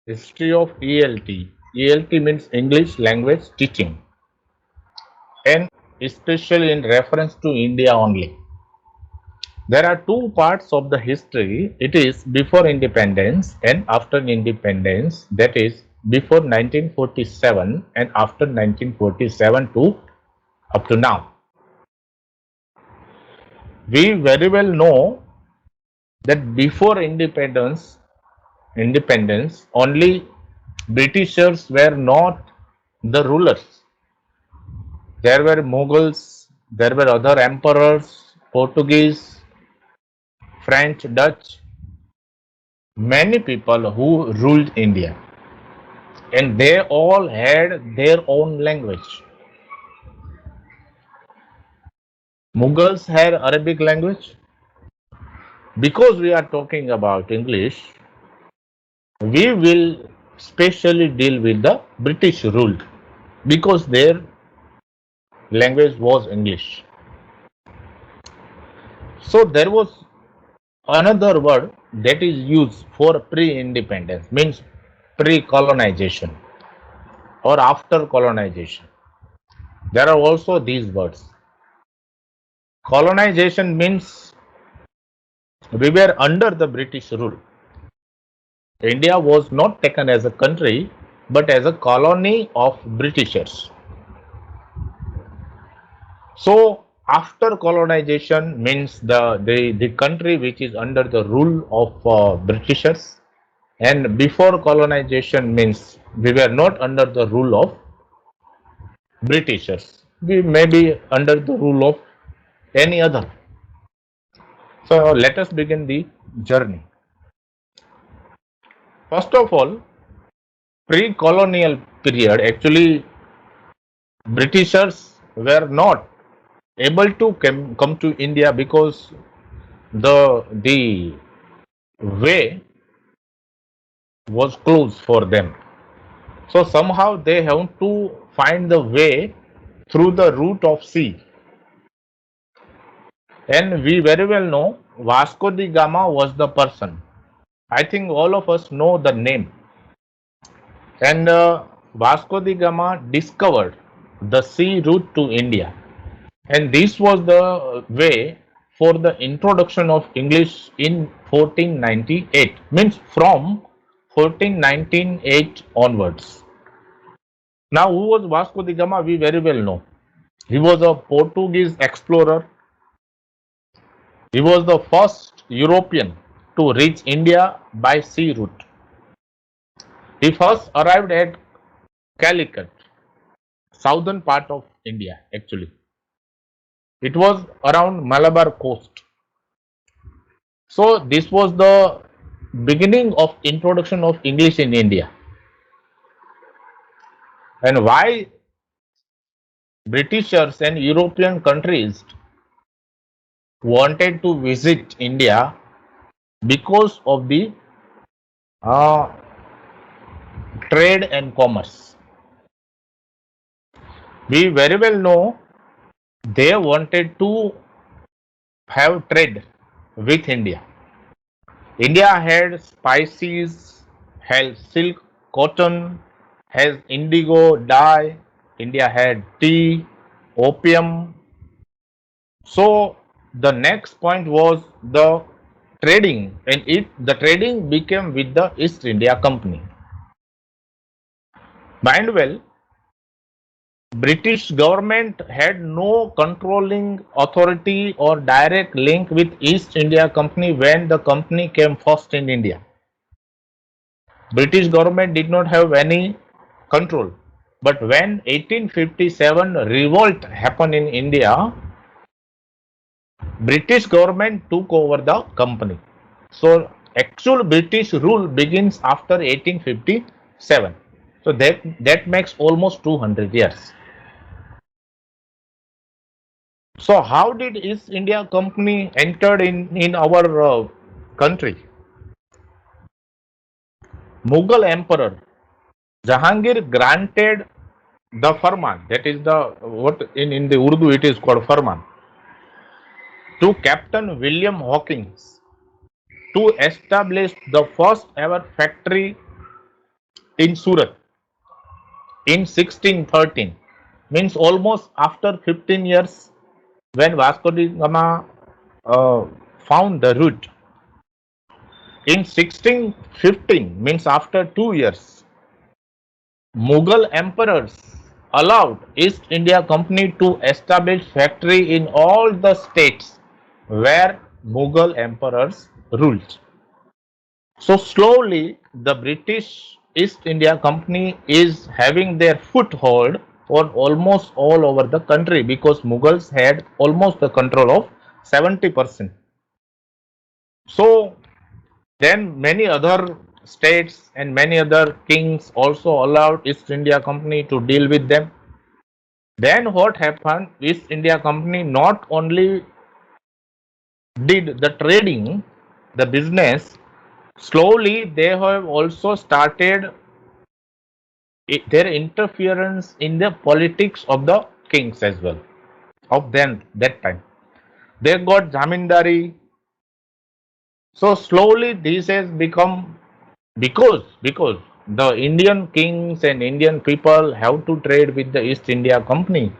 History of ELT. ELT means English language teaching, and especially in reference to India only. There are two parts of the history. It is before independence and after independence, that is before 1947 and after 1947 to up to now. We very well know that before independence only Britishers were not the rulers. There were Mughals, there were other emperors, Portuguese, French, Dutch, many people who ruled India, and they all had their own language. Mughals had Arabic language. Because we are talking about English, we will specially deal with the British rule because their language was English. So there was another word that is used for pre-independence, means pre-colonization or after colonization. There are also these words. Colonization means we were under the British rule. India was not taken as a country but as a colony of Britishers. So after colonization means the country which is under the rule of Britishers, and before colonization means we were not under the rule of Britishers. We may be under the rule of any other. So let us begin the journey. First of all, pre-colonial period, actually Britishers were not able to come to India because the way was closed for them. So somehow they have to find the way through the route of sea. And we very well know Vasco da Gama was the person. I think all of us know the name. And Vasco da Gama discovered the sea route to India. And this was the way for the introduction of English in 1498, means from 1498 onwards. Now, who was Vasco da Gama? We very well know. He was a Portuguese explorer. He was the first European to reach India by sea route. He first arrived at Calicut, southern part of India actually. It was around Malabar coast. So this was the beginning of introduction of English in India. And why Britishers and European countries wanted to visit India? Because of the uh, trade and commerce. We very well know they wanted to have trade with India. India had spices, has silk, cotton, has indigo dye. India had tea, opium. So the next point was the trading, and the trading became with the East India Company. Mind well, British government had no controlling authority or direct link with East India Company when the company came first in India. British government did not have any control. But when 1857 revolt happened in India, British government took over the company. So actual British rule begins after 1857. So that makes almost 200 years. So how did East India Company entered in our country? Mughal Emperor Jahangir granted the Farman, that is the what in the Urdu it is called Farman, to Captain William Hawkins to establish the first ever factory in Surat in 1613, means almost after 15 years when Vasco da Gama uh, found the route. In 1615, means after 2 years, Mughal emperors allowed East India Company to establish factory in all the states where Mughal emperors ruled. So slowly the British East India Company is having their foothold on almost all over the country because Mughals had almost the control of 70%. So then many other states and many other kings also allowed East India Company to deal with them. Then what happened? East India Company not only did the trading, the business, slowly they have also started their interference in the politics of the kings as well of then that time. They got zamindari. So slowly this has become because the Indian kings and Indian people have to trade with the East India Company.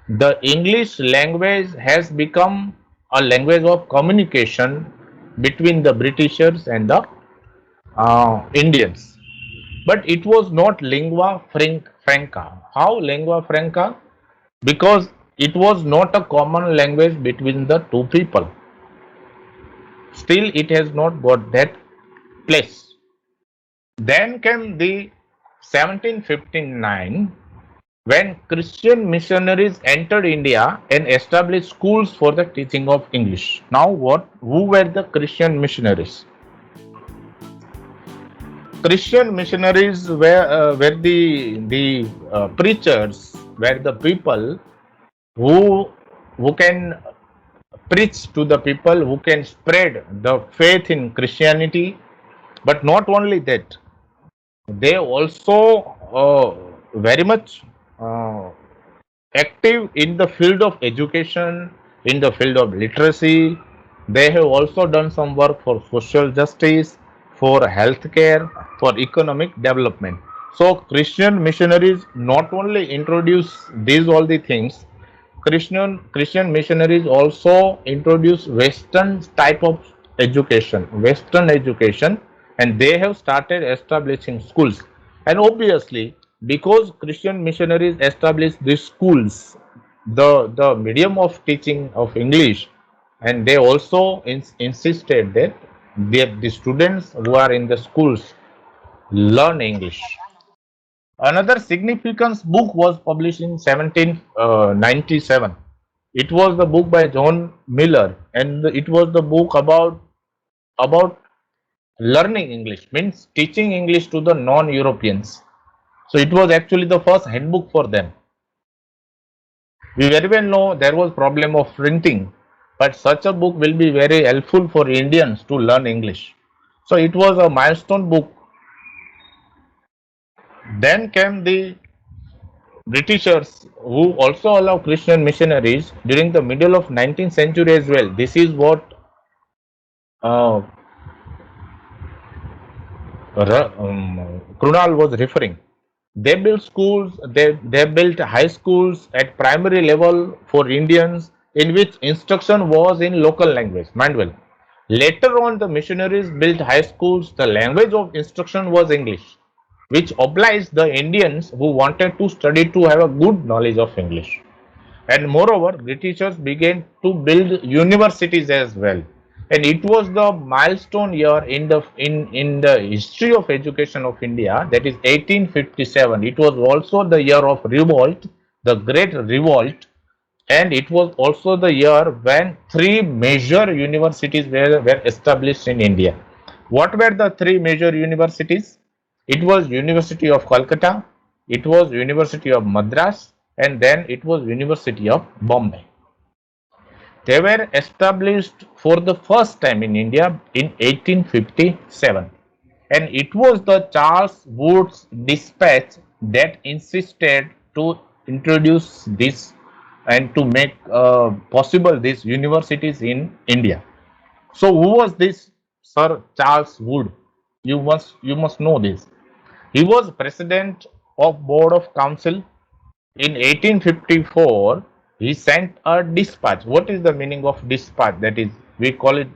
The English language has become a language of communication between the Britishers and the Indians. But it was not lingua franca. How lingua franca? Because it was not a common language between the two people. Still, it has not got that place. Then came the 1759 when Christian missionaries entered India and established schools for the teaching of English. Now, who were the Christian missionaries? Christian missionaries were the preachers, were the people who who can preach to the people, who can spread the faith in Christianity. But not only that, they also very much uh, active in the field of education, in the field of literacy. They have also done some work for social justice, for healthcare, for economic development. So Christian missionaries not only introduce these all the things, Christian missionaries also introduce Western type of Western education, and they have started establishing schools. And obviously, because Christian missionaries established these schools, the medium of teaching of English, and they also insisted that the students who are in the schools learn English. Another significant book was published in 1797. It was the book by John Miller, and it was the book about learning English, means teaching English to the non-Europeans. So it was actually the first handbook for them. We very well know there was problem of printing, but such a book will be very helpful for Indians to learn English. So it was a milestone book. Then came the Britishers, who also allow Christian missionaries during the middle of 19th century as well. This is what uh, Krunal was referring. They built schools, they built high schools at primary level for Indians in which instruction was in local language. Mind well. Later on, the missionaries built high schools. The language of instruction was English, which obliged the Indians who wanted to study to have a good knowledge of English. And moreover, Britishers began to build universities as well. And it was the milestone year in the history of education of India, that is 1857. It was also the year of revolt, the Great Revolt, and it was also the year when three major universities were established in India. What were the three major universities? It was University of Calcutta, it was University of Madras, and then it was University of Bombay. They were established for the first time in India in 1857, and it was the Charles Woods dispatch that insisted to introduce this and to make possible these universities in India. So, who was this Sir Charles Wood? You must know this. He was president of Board of Council. In 1854, he sent a dispatch. What is the meaning of dispatch? That is, we call it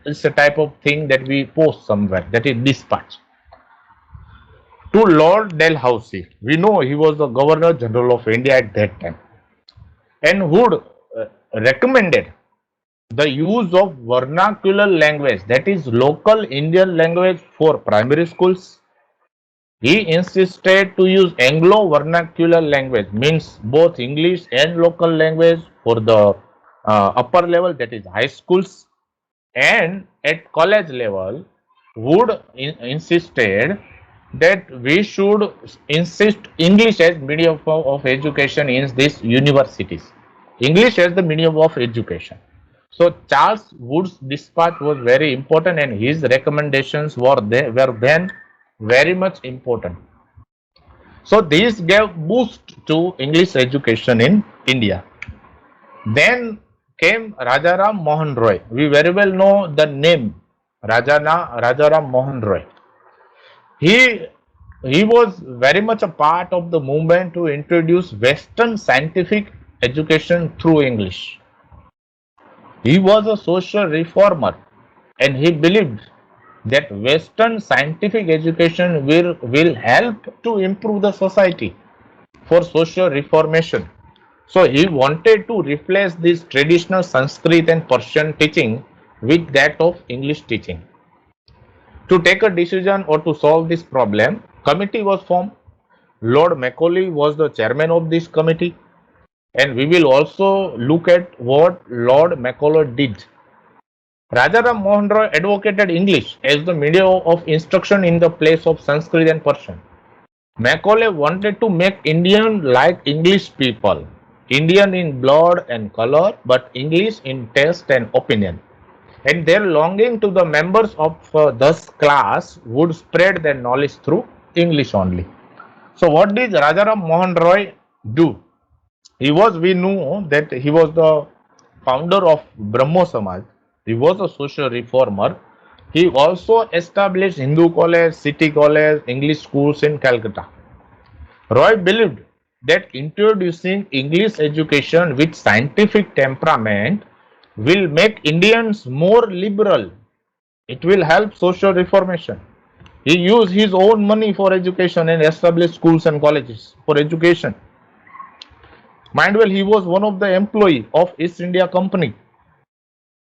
is a type of thing that we post somewhere. That is dispatch. To Lord Dalhousie. We know he was the Governor General of India at that time, and who recommended the use of vernacular language, that is local Indian language, for primary schools. He insisted to use Anglo vernacular language, means both English and local language, for the upper level, that is high schools, and at college level. Wood insisted that we should insist English as medium of education in these universities. English as the medium of education. So Charles Wood's dispatch was very important, and his recommendations were then very much important. So this gave boost to English education in India. Then came Rajaram Mohan Roy. We very well know the name Rajaram Mohan Roy. He he was very much a part of the movement to introduce Western scientific education through English. He was a social reformer, and he believed that Western scientific education will help to improve the society for social reformation. So he wanted to replace this traditional Sanskrit and Persian teaching with that of English teaching. To take a decision or to solve this problem, committee was formed. Lord Macaulay was the chairman of this committee, and we will also look at what Lord Macaulay did. Rajaram Mohan Roy advocated English as the medium of instruction in the place of Sanskrit and Persian. Macaulay wanted to make Indian like English people, Indian in blood and color, but English in taste and opinion. And their longing to the members of this class would spread their knowledge through English only. So, what did Rajaram Mohan Roy do? We know that he was the founder of Brahmo Samaj. He was a social reformer. He also established Hindu college, city college, English schools in Calcutta. Roy believed that introducing English education with scientific temperament will make Indians more liberal. It will help social reformation. He used his own money for education and established schools and colleges for education. Mind well, he was one of the employee of East India Company.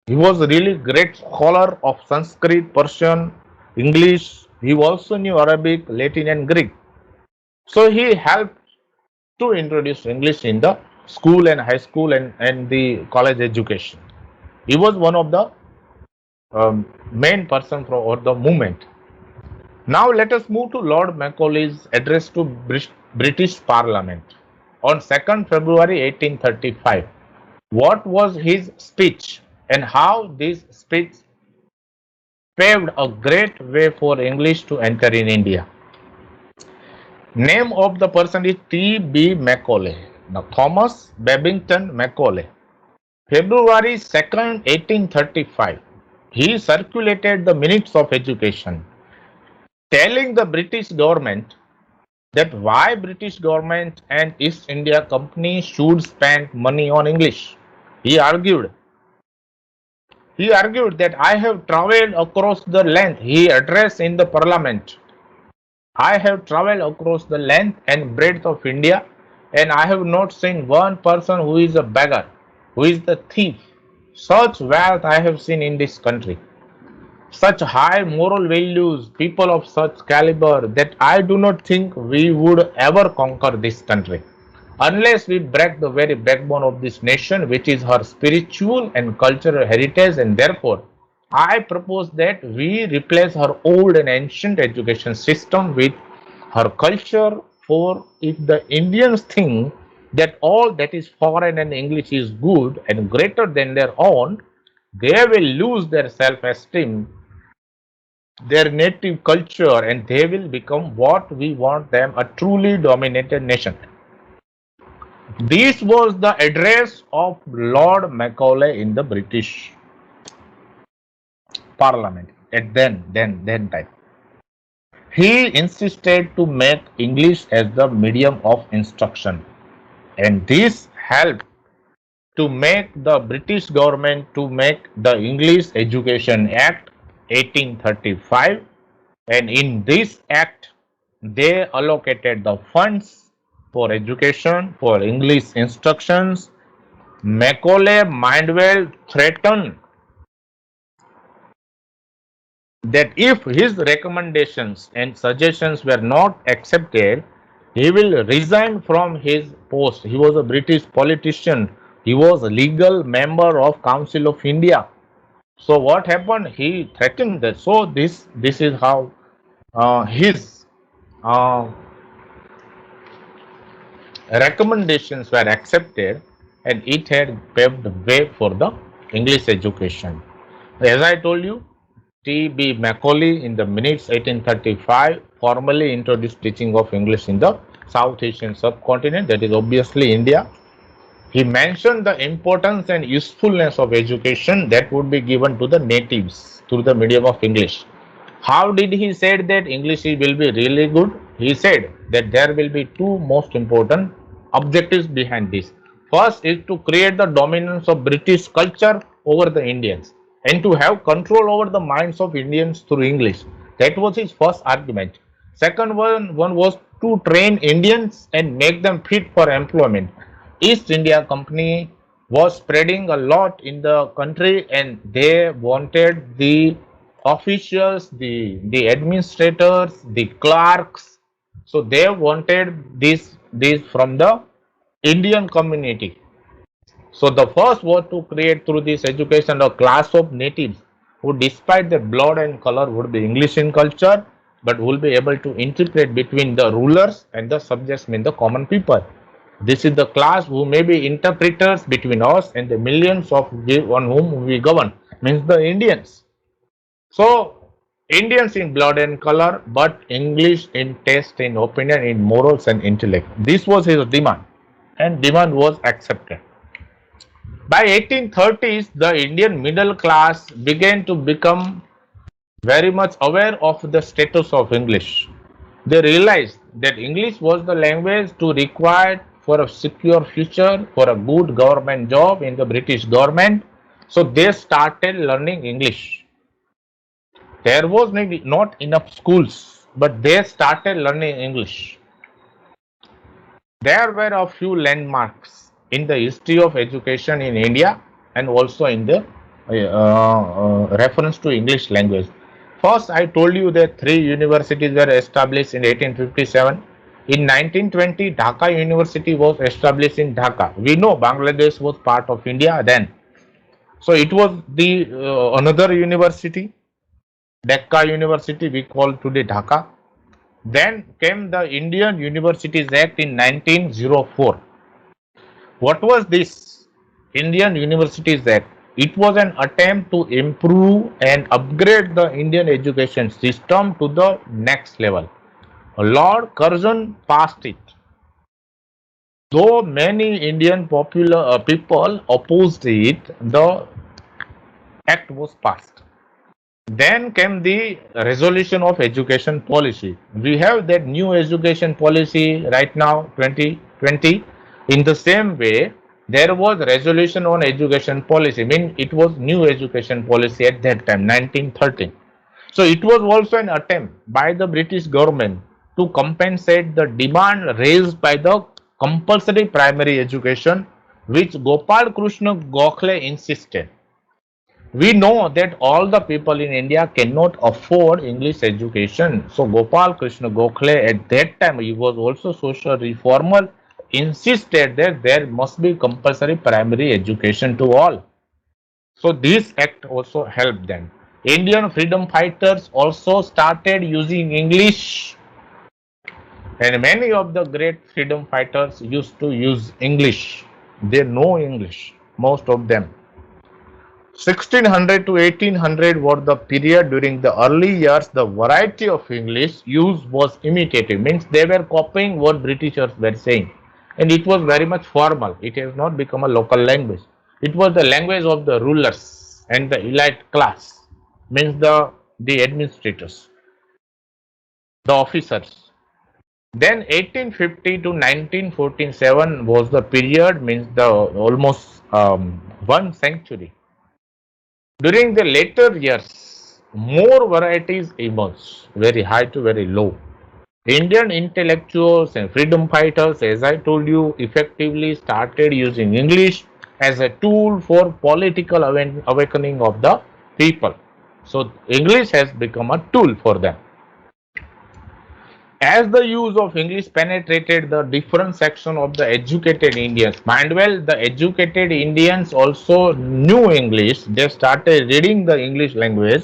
He was a really great scholar of Sanskrit, Persian, English. He also knew Arabic, Latin, and Greek. So he helped to introduce English in the school and high school and the college education. He was one of the main person for the movement. Now let us move to Lord Macaulay's address to British Parliament on 2nd February 1835. What was his speech, and how this speech paved a great way for English to enter in India? Name of the person is T.B. Macaulay. Now, Thomas Babington Macaulay. February 2nd, 1835. He circulated the minutes of education, telling the British government that why British government and East India Company should spend money on English. He argued that I have travelled across the length. He addressed in the parliament. I have travelled across the length and breadth of India, and I have not seen one person who is a beggar, who is the thief. Such wealth I have seen in this country, such high moral values, people of such caliber, that I do not think we would ever conquer this country unless we break the very backbone of this nation, which is her spiritual and cultural heritage. And therefore, I propose that we replace her old and ancient education system with her culture. For if the Indians think that all that is foreign and English is good and greater than their own, they will lose their self esteem, their native culture, and they will become what we want them, a truly dominated nation. This was the address of Lord Macaulay in the British Parliament at then time. He insisted to make English as the medium of instruction, and this helped to make the British government to make the English Education Act 1835, and in this act they allocated the funds for education for English instructions. Macaulay Mindwell threatened that if his recommendations and suggestions were not accepted, he will resign from his post. He was a British politician. He was a legal member of Council of India. So what happened? He threatened that. So this is how his uh, recommendations were accepted, and it had paved the way for the English education. As I told you, T.B. Macaulay in the minutes 1835 formally introduced teaching of English in the South Asian subcontinent, that is obviously India. He mentioned the importance and usefulness of education that would be given to the natives through the medium of English. How did he say that English will be really good? He said that there will be two most important objectives behind this. First is to create the dominance of British culture over the Indians and to have control over the minds of Indians through English. That was his first argument. Second one was to train Indians and make them fit for employment. East India Company was spreading a lot in the country, and they wanted the officials, the administrators, the clerks. So they wanted this from the Indian community. So the first was to create through this education a class of natives who, despite their blood and color, would be English in culture, but will be able to interpret between the rulers and the subjects, mean the common people. This is the class who may be interpreters between us and the millions of on whom we govern, means the Indians. So Indians in blood and color, but English in taste, in opinion, in morals and intellect. This was his demand, and demand was accepted. By 1830s, the Indian middle class began to become very much aware of the status of English. They realized that English was the language to required for a secure future, for a good government job in the British government. So they started learning English. There was maybe not enough schools, but they started learning English. There were a few landmarks in the history of education in India and also in the reference to English language. First, I told you that three universities were established in 1857. In 1920, Dhaka University was established in Dhaka. We know Bangladesh was part of India then. So it was the another university, Dhaka University, we call today Dhaka. Then came the Indian Universities Act in 1904. What was this Indian Universities Act? It was an attempt to improve and upgrade the Indian education system to the next level. Lord Curzon passed it. Though many Indian popular people opposed it, the act was passed. Then came the resolution of education policy. We have that new education policy right now, 2020. In the same way, there was resolution on education policy. I mean, it was new education policy at that time, 1913. So it was also an attempt by the British government to compensate the demand raised by the compulsory primary education, which Gopal Krishna Gokhale insisted. We know that all the people in India cannot afford English education. So Gopal Krishna Gokhale at that time, he was also social reformer, insisted that there must be compulsory primary education to all. So this act also helped them. Indian freedom fighters also started using English, and many of the great freedom fighters used to use English. They know English, most of them. 1600 to 1800 were the period during the early years the variety of English used was imitative, means they were copying what Britishers were saying, and it was very much formal. It has not become a local language. It was the language of the rulers and the elite class, means the administrators. the officers. Then 1850 to 1947 was the period, means the almost 1 century. During the later years, more varieties emerged, very high to very low. Indian intellectuals and freedom fighters, as I told you, effectively started using English as a tool for political awakening of the people. So, English has become a tool for them. As the use of English penetrated the different section of the educated Indians, mind well, the educated Indians also knew English. They started reading the English language.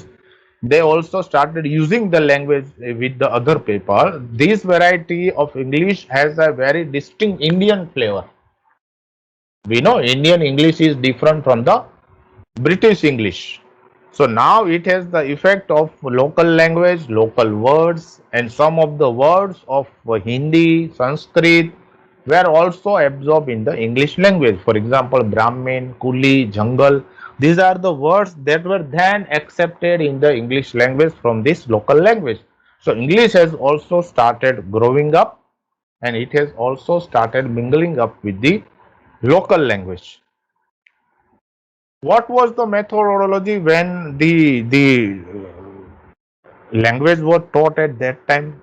They also started using the language with the other people. This variety of English has a very distinct Indian flavor. We know Indian English is different from the British English. So now it has the effect of local language, local words, and some of the words of Hindi, Sanskrit were also absorbed in the English language. For example, Brahmin, Kuli, Jungle. These are the words that were then accepted in the English language from this local language. So English has also started growing up, and it has also started mingling up with the local language. What was the methodology when the language was taught at that time?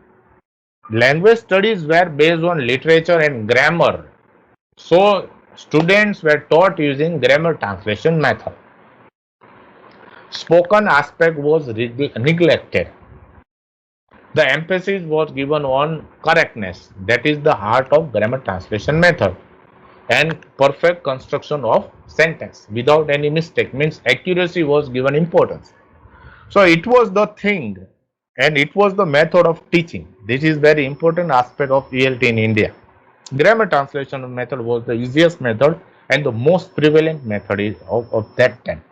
Language studies were based on literature and grammar. So students were taught using grammar translation method. Spoken aspect was neglected. The emphasis was given on correctness, that is the heart of grammar translation method, and perfect construction of sentence without any mistake, means accuracy was given importance. So it was the thing, and it was the method of teaching. This is very important aspect of ELT in India. Grammar translation method was the easiest method and the most prevalent method of that time.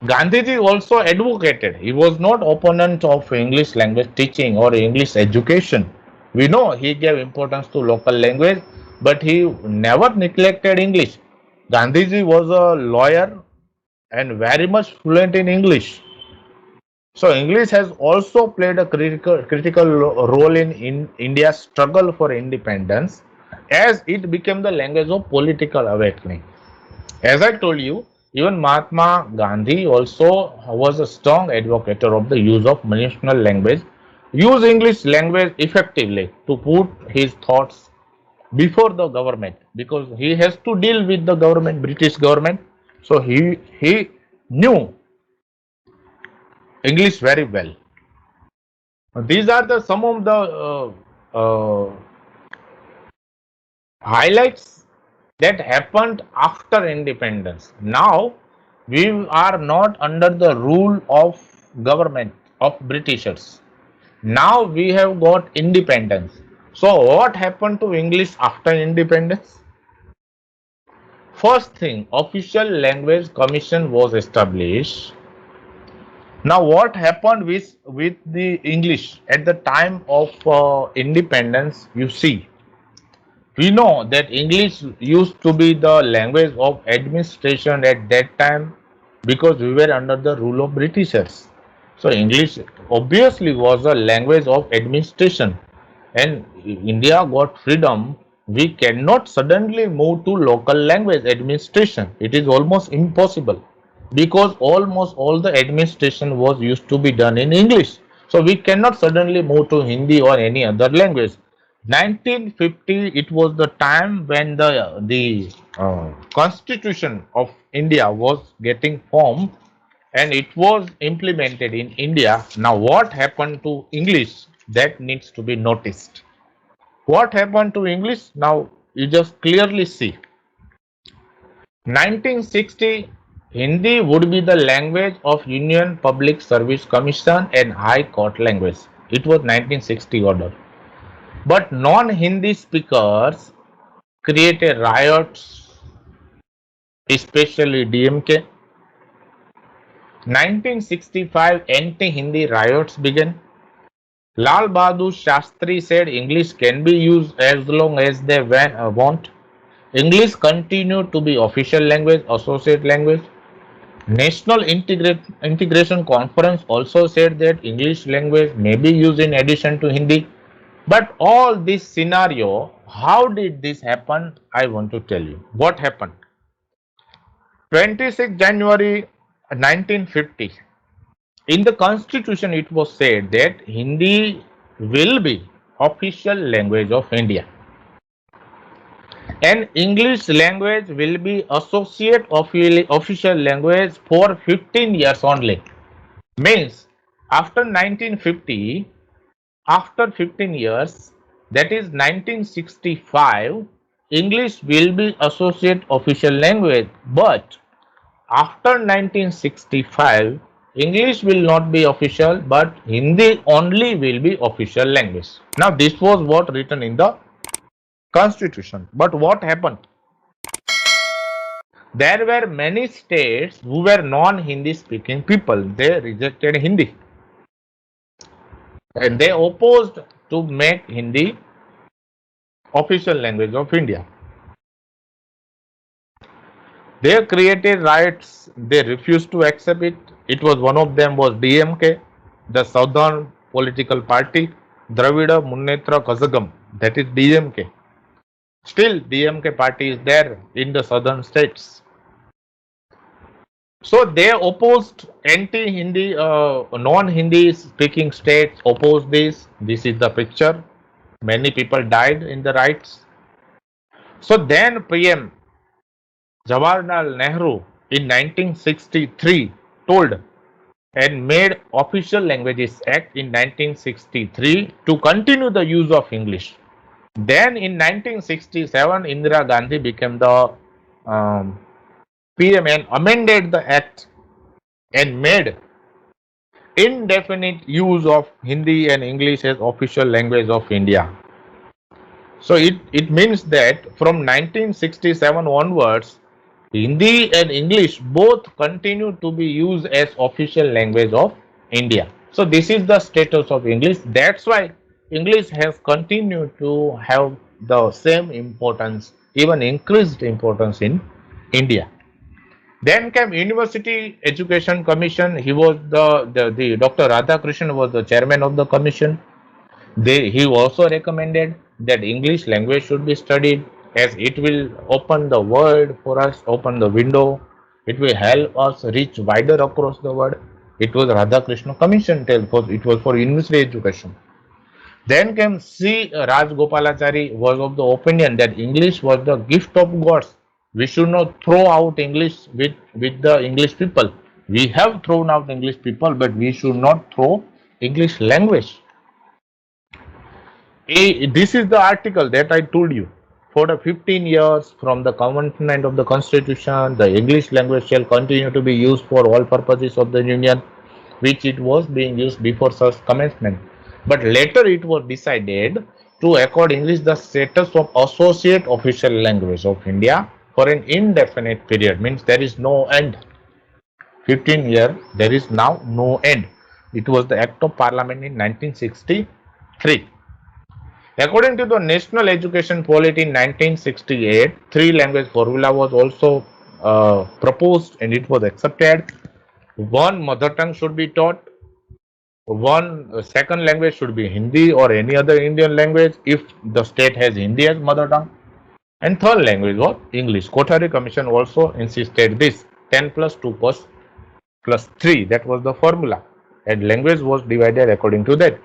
Gandhiji also advocated. He was not opponent of English language teaching or English education. We know he gave importance to local language, but he never neglected English. Gandhiji was a lawyer and very much fluent in English. So English has also played a critical role in India's struggle for independence, as it became the language of political awakening. As I told you, even Mahatma Gandhi also was a strong advocate of the use of national language, use English language effectively to put his thoughts before the government, because he has to deal with the government, British government. So he knew English very well. These are the some of the highlights that happened after independence. Now we are not under the rule of government of Britishers. Now we have got independence. So what happened to English after independence? First thing, official language commission was established. Now what happened with the English at the time of independence? You see, we know that English used to be the language of administration at that time, because we were under the rule of Britishers. So English obviously was a language of administration, and India got freedom. We cannot suddenly move to local language administration. It is almost impossible, because almost all the administration was used to be done in English. So we cannot suddenly move to Hindi or any other language. 1950, it was the time when the constitution of India was getting formed, and it was implemented in India. Now what happened to English, that needs to be noticed. What happened to English? Now you just clearly see. 1960, Hindi would be the language of Union Public Service Commission and High Court language. It was 1960 order. But non-Hindi speakers created riots, especially DMK. 1965 anti-Hindi riots began. Lal Bahadur Shastri said English can be used as long as they want. English continued to be official language, associate language. National Integration Conference also said that English language may be used in addition to Hindi. But all this scenario, how did this happen? I want to tell you. What happened? 26 January 1950. In the constitution, it was said that Hindi will be official language of India. And English language will be associate official language for 15 years only. Means after 1950, after 15 years, that is 1965, English will be associate official language. But after 1965, English will not be official, but Hindi only will be official language. Now, this was what written in the constitution. But what happened? There were many states who were non-Hindi speaking people. They rejected Hindi and they opposed to make Hindi official language of India. They created riots. They refused to accept it. It was one of them was DMK, the southern political party, Dravida Munnetra Kazhagam, that is DMK. Still, DMK party is there in the southern states. So they opposed anti-Hindi, non-Hindi speaking states opposed this. This is the picture. Many people died in the riots. So then PM Jawaharlal Nehru in 1963 told and made Official Languages Act in 1963 to continue the use of English. Then in 1967, Indira Gandhi became the PM and amended the act and made indefinite use of Hindi and English as official language of India. So it means that from 1967 onwards, Hindi and English both continue to be used as official language of India. So this is the status of English. That's why English has continued to have the same importance, even increased importance in India. Then came University Education Commission. He was the Dr. Radhakrishnan was the chairman of the commission. He also recommended that English language should be studied as it will open the world for us, open the window. It will help us reach wider across the world. It was Radhakrishna Commission. It was for university education. Then came C. Rajgopalachari was of the opinion that English was the gift of gods. We should not throw out English with the English people. We have thrown out English people, but we should not throw English language. This is the article that I told you. For the 15 years from the commencement of the constitution, the English language shall continue to be used for all purposes of the union, which it was being used before such commencement. But later it was decided to accord English the status of associate official language of India for an indefinite period. Means there is no end. 15 years, there is now no end. It was the Act of Parliament in 1963. According to the National Education Policy in 1968, three language formula was also proposed and it was accepted. One mother tongue should be taught. One second language should be Hindi or any other Indian language if the state has Hindi as mother tongue. And third language was English. Kothari Commission also insisted this 10 plus 2 plus 3. That was the formula. And language was divided according to that.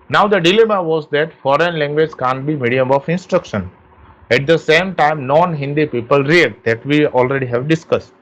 Now the dilemma was that foreign language can't be medium of instruction. At the same time, non-Hindi people react that we already have discussed.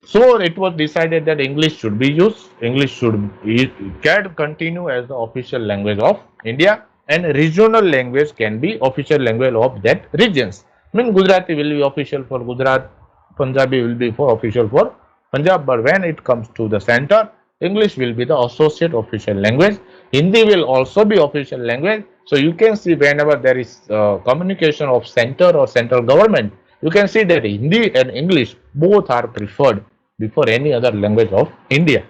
So it was decided that English should be used. English can continue as the official language of India, and regional language can be official language of that regions. I mean Gujarati will be official for Gujarat, Punjabi will be official for Punjab, but when it comes to the center, English will be the associate official language. Hindi will also be official language. So you can see whenever there is communication of center or central government, you can see that Hindi and English both are preferred before any other language of India.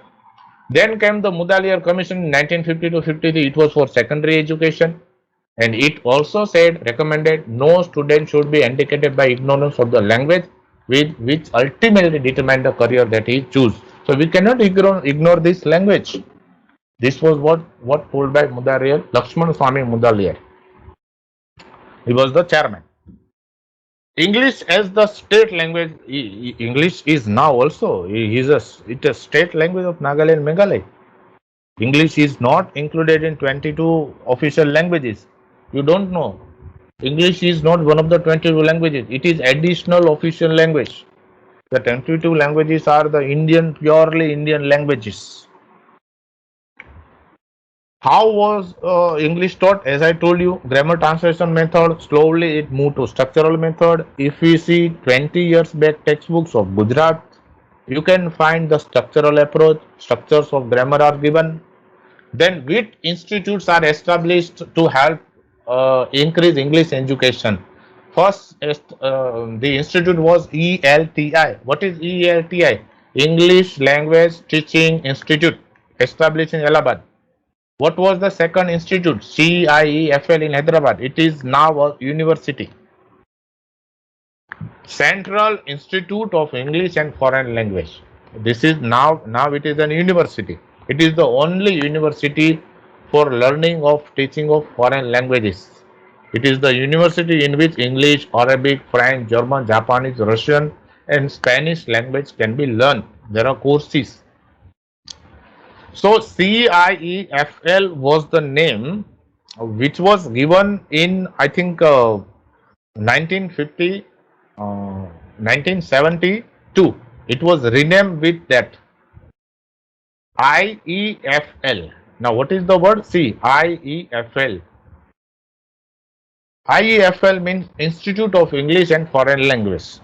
Then came the Mudaliar Commission in 1950 to 53. It was for secondary education, and it also said recommended no student should be indicated by ignorance of the language which ultimately determine the career that he choose. So we cannot ignore this language. This was what told by Mudaliar, Lakshman Swami Mudaliar. He was the chairman. English as the state language. English is now also. It a state language of Nagaland, Meghalaya. English is not included in 22 official languages. You don't know. English is not one of the 22 languages. It is additional official language. The 22 languages are the purely Indian languages. How was English taught? As I told you, grammar translation method. Slowly it moved to structural method. If we see 20 years back textbooks of Gujarat, you can find the structural approach. Structures of grammar are given. Then which institutes are established to help increase English education? First, the institute was ELTI. What is ELTI? English Language Teaching Institute, established in Allahabad. What was the second institute? CIEFL in Hyderabad. It is now a university. Central Institute of English and Foreign Language. This is now it is an university. It is the only university for learning of teaching of foreign languages. It is the university in which English, Arabic, French, German, Japanese, Russian, and Spanish language can be learned. There are courses. So CIEFL was the name which was given in I think 1950, 1972. It was renamed with that IEFL. Now, what is the word? See, IEFL. IEFL means Institute of English and Foreign Language.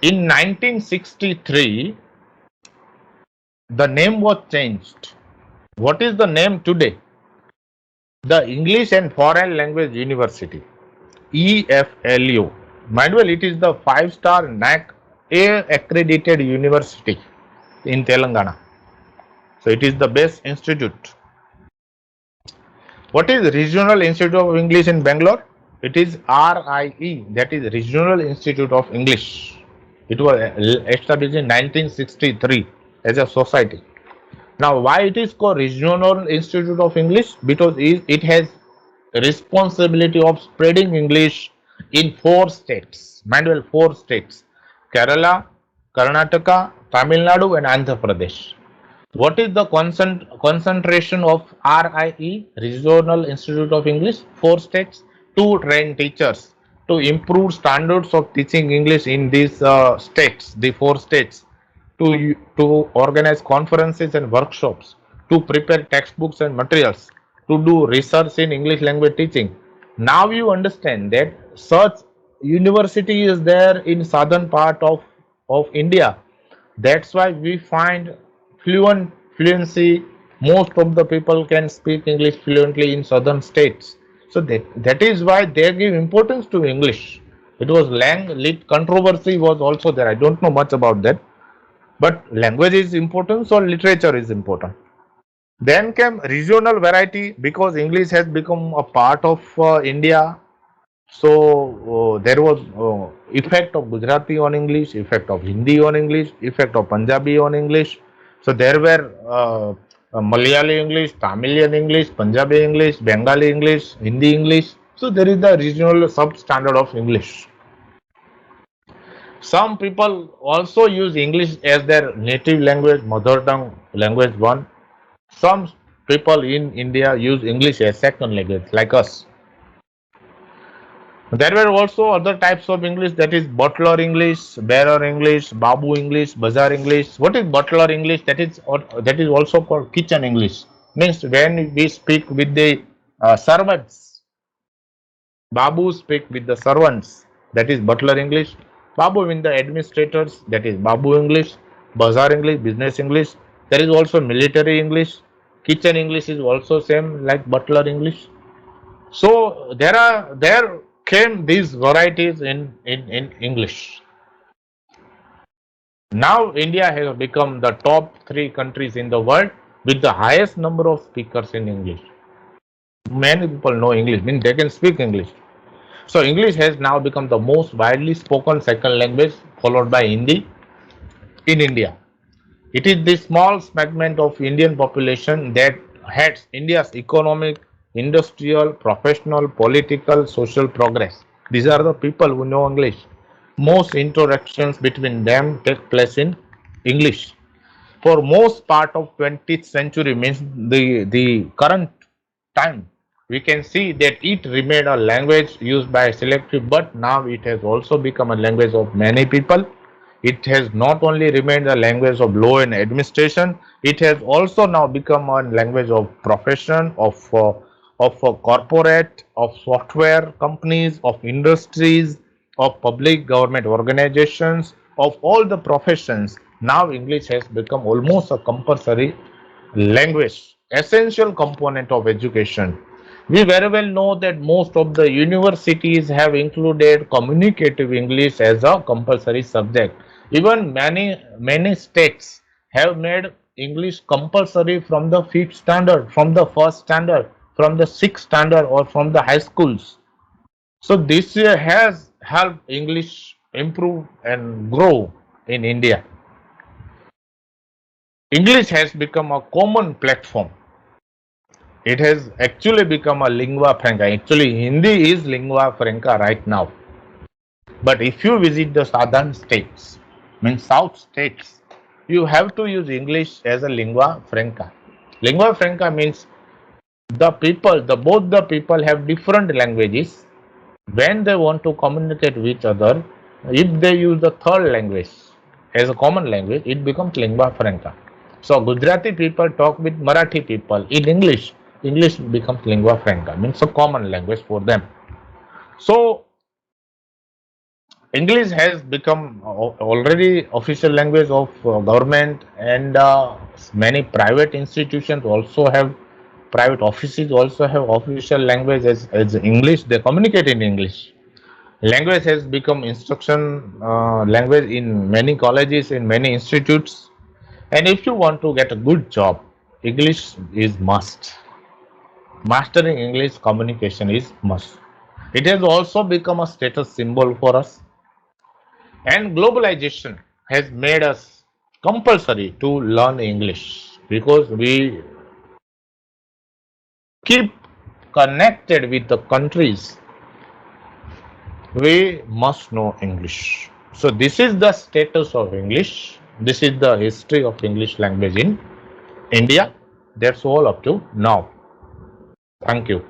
In 1963, the name was changed. What is the name today? The English and Foreign Language University, EFLU. Mind well, it is the 5-star NAC A accredited university in Telangana. So it is the best institute. What is Regional Institute of English in Bangalore? It is RIE, that is Regional Institute of English. It was established in 1963 as a society. Now, why it is called Regional Institute of English? Because it has responsibility of spreading English in 4 states. Mind well, 4 states: Kerala, Karnataka, Tamil Nadu, and Andhra Pradesh. What is the concentration of RIE, Regional Institute of English? 4 states. To train teachers to improve standards of teaching English in these states, the 4 states. To organize conferences and workshops, to prepare textbooks and materials, to do research in English language teaching. Now you understand that such university is there in southern part of India. That's why we find fluency. Most of the people can speak English fluently in southern states. So that is why they give importance to English. It was lit controversy was also there. I don't know much about that, but language is important, so literature is important. Then came regional variety because English has become a part of India. So there was effect of Gujarati on English, effect of Hindi on English, effect of Punjabi on English. So there were Malayali English, Tamilian English, Punjabi English, Bengali English, Hindi English. So there is the regional substandard of English. Some people also use English as their native language, mother tongue language one. Some people in India use English as second language, like us. There were also other types of English, that is butler English, bearer English, babu English, bazaar English. What is butler English? That is also called kitchen English. Means when we speak with the servants, babu speak with the servants. That is butler English. Babu in the administrators. That is babu English. Bazaar English, business English. There is also military English. Kitchen English is also same like butler English. So there came these varieties in English. Now India has become the top 3 countries in the world with the highest number of speakers in English. Many people know English, means they can speak English. So English has now become the most widely spoken second language, followed by Hindi in India. It is the small segment of Indian population that heads India's economic, industrial, professional, political, social progress. These are the people who know English. Most interactions between them take place in English. For most part of 20th century, means the current time, we can see that it remained a language used by selective, but now it has also become a language of many people. It has not only remained a language of law and administration, it has also now become a language of profession, of corporate, of software companies, of industries, of public government organizations, of all the professions. Now English has become almost a compulsory language, essential component of education. We very well know that most of the universities have included communicative English as a compulsory subject. Even many states have made English compulsory from the fifth standard, from the first standard, from the sixth standard, or from the high schools. So this has helped English improve and grow in India. English has become a common platform. It has actually become a lingua franca. Actually, Hindi is lingua franca right now. But if you visit the southern states, means south states, you have to use English as a lingua franca. Lingua franca means the people, the both the people have different languages. When they want to communicate with each other, if they use the third language as a common language, it becomes lingua franca. So Gujarati people talk with Marathi people in English. English becomes lingua franca, means a common language for them. So English has become already official language of government, and many private institutions also have, private offices also have official language as English. They communicate in English. Language has become instruction language in many colleges, in many institutes. And if you want to get a good job, English is must. Mastering English communication is must. It has also become a status symbol for us. And globalization has made us compulsory to learn English because we keep connected with the countries. We must know English. So this is the status of English. This is the history of English language in India. That's all up to now. Thank you.